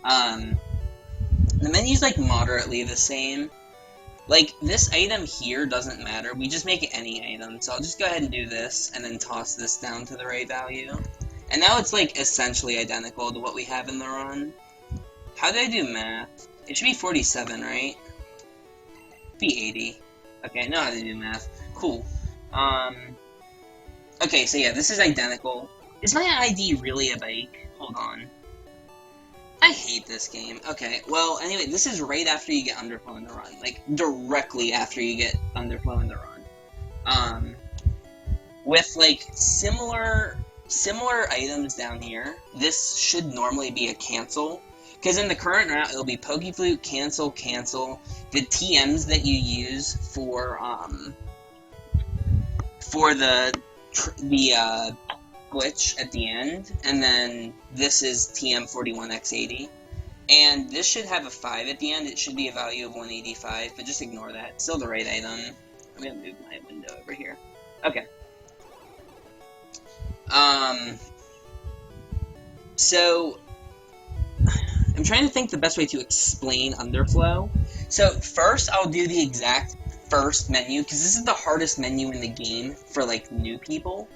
The menu's like moderately the same. Like, this item here doesn't matter. We just make it any item. So I'll just go ahead and do this, and then toss this down to the right value. And now it's, like, essentially identical to what we have in the run. How do I do math? It should be 47, right? It'd be 80. Okay, I know how to do math. Cool. Okay, so yeah, this is identical. Is my ID really a bike? Hold on. I hate this game. Okay, well, anyway, this is right after you get Underflow in the run. Like, directly after you get Underflow in the run. With, like, similar items down here, this should normally be a cancel. Because in the current route, it'll be Pokeflute, cancel, cancel. The TMs that you use for the glitch at the end, and then this is TM41x80. And this should have a 5 at the end. It should be a value of 185, but just ignore that. It's still the right item. I'm gonna move my window over here. Okay. So I'm trying to think the best way to explain Underflow. So first, I'll do the exact first menu, because this is the hardest menu in the game for, like, new people.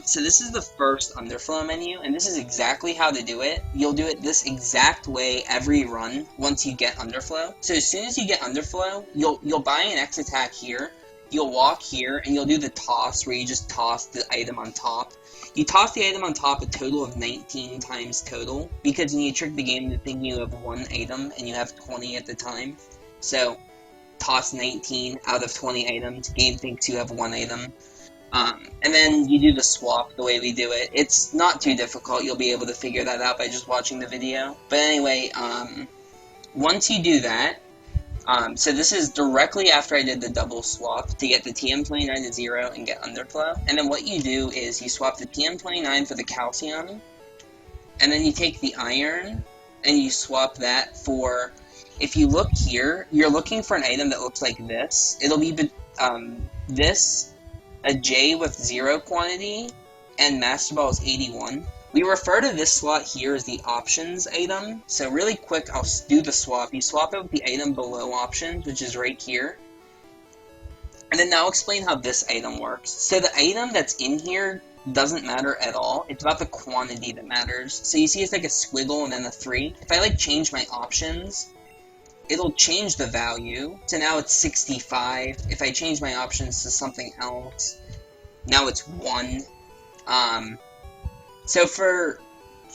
So this is the first Underflow menu, and this is exactly how to do it. You'll do it this exact way every run once you get Underflow. So as soon as you get Underflow, you'll buy an X attack here, you'll walk here, and you'll do the toss, where you just toss the item on top. You toss the item on top a total of 19 times total, because you need to trick the game into thinking you have one item, and you have 20 at the time. So, toss 19 out of 20 items, game thinks you have one item. And then you do the swap the way we do it. It's not too difficult, you'll be able to figure that out by just watching the video. But anyway, once you do that, so this is directly after I did the double swap to get the TM29 to 0 and get Underflow. And then what you do is you swap the TM29 for the calcium, and then you take the iron, and you swap that for, if you look here, you're looking for an item that looks like this. It'll be this, a J with 0 quantity, and Master Ball is 81. We refer to this slot here as the options item. So really quick, I'll do the swap. You swap it with the item below options, which is right here. And then now I'll explain how this item works. So the item that's in here doesn't matter at all. It's about the quantity that matters. So you see it's like a squiggle and then a 3. If I like change my options, it'll change the value. So now it's 65. If I change my options to something else, now it's 1. So for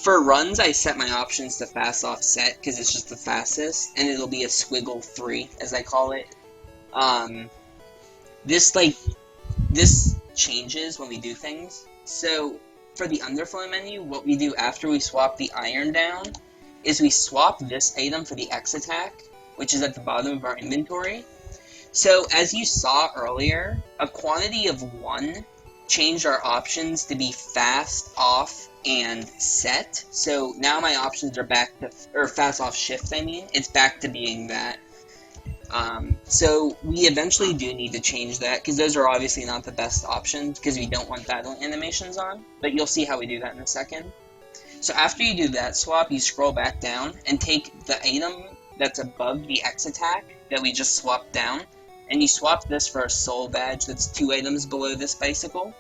runs, I set my options to fast offset because it's just the fastest, and it'll be a squiggle 3, as I call it. This changes when we do things. So for the Underflow menu, what we do after we swap the iron down is we swap this item for the X attack, which is at the bottom of our inventory. So as you saw earlier, a quantity of 1 changed our options to be fast off and set. So now my options are back to, or fast off shift, I mean, it's back to being that. So we eventually do need to change that, because those are obviously not the best options, because we don't want battle animations on, but you'll see how we do that in a second. So after you do that swap, you scroll back down and take the item that's above the X attack that we just swapped down, and you swap this for a soul badge that's 2 items below this bicycle.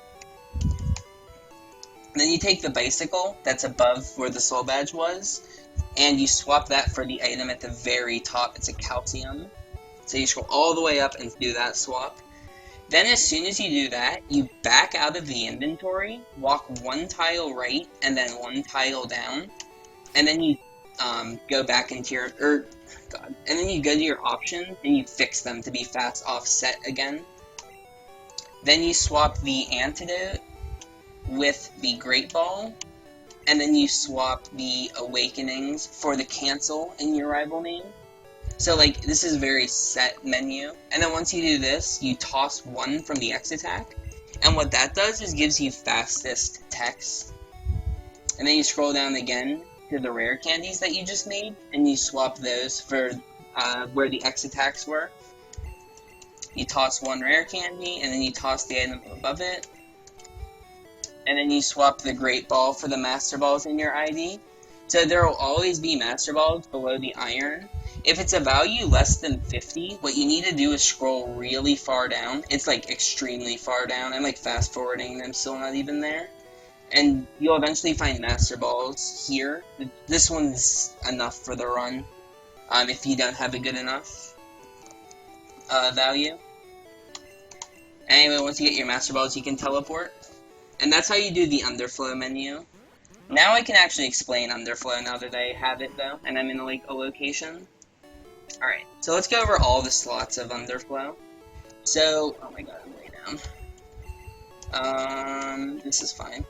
And then you take the bicycle that's above where the soul badge was, and you swap that for the item at the very top. It's a calcium. So you scroll all the way up and do that swap. Then as soon as you do that, you back out of the inventory, walk 1 tile right, and then 1 tile down, and then you go back into your, and then you go to your options, and you fix them to be fast offset again. Then you swap the antidote with the Great Ball, and then you swap the Awakenings for the cancel in your rival name. So, like, this is a very set menu. And then once you do this, you toss 1 from the X attack, and what that does is gives you fastest text. And then you scroll down again to the rare candies that you just made, and you swap those for where the X attacks were. You toss 1 rare candy, and then you toss the item above it. And then you swap the Great Ball for the Master Balls in your ID. So there will always be Master Balls below the iron. If it's a value less than 50, what you need to do is scroll really far down. It's like extremely far down. I'm like fast forwarding and I'm still not even there. And you'll eventually find Master Balls here. This one's enough for the run, if you don't have a good enough value. Anyway, once you get your Master Balls, you can teleport. And that's how you do the Underflow menu. Now I can actually explain Underflow now that I have it, though, and I'm in, like, a location. Alright, so let's go over all the slots of Underflow. So, oh my god, I'm way down. This is fine.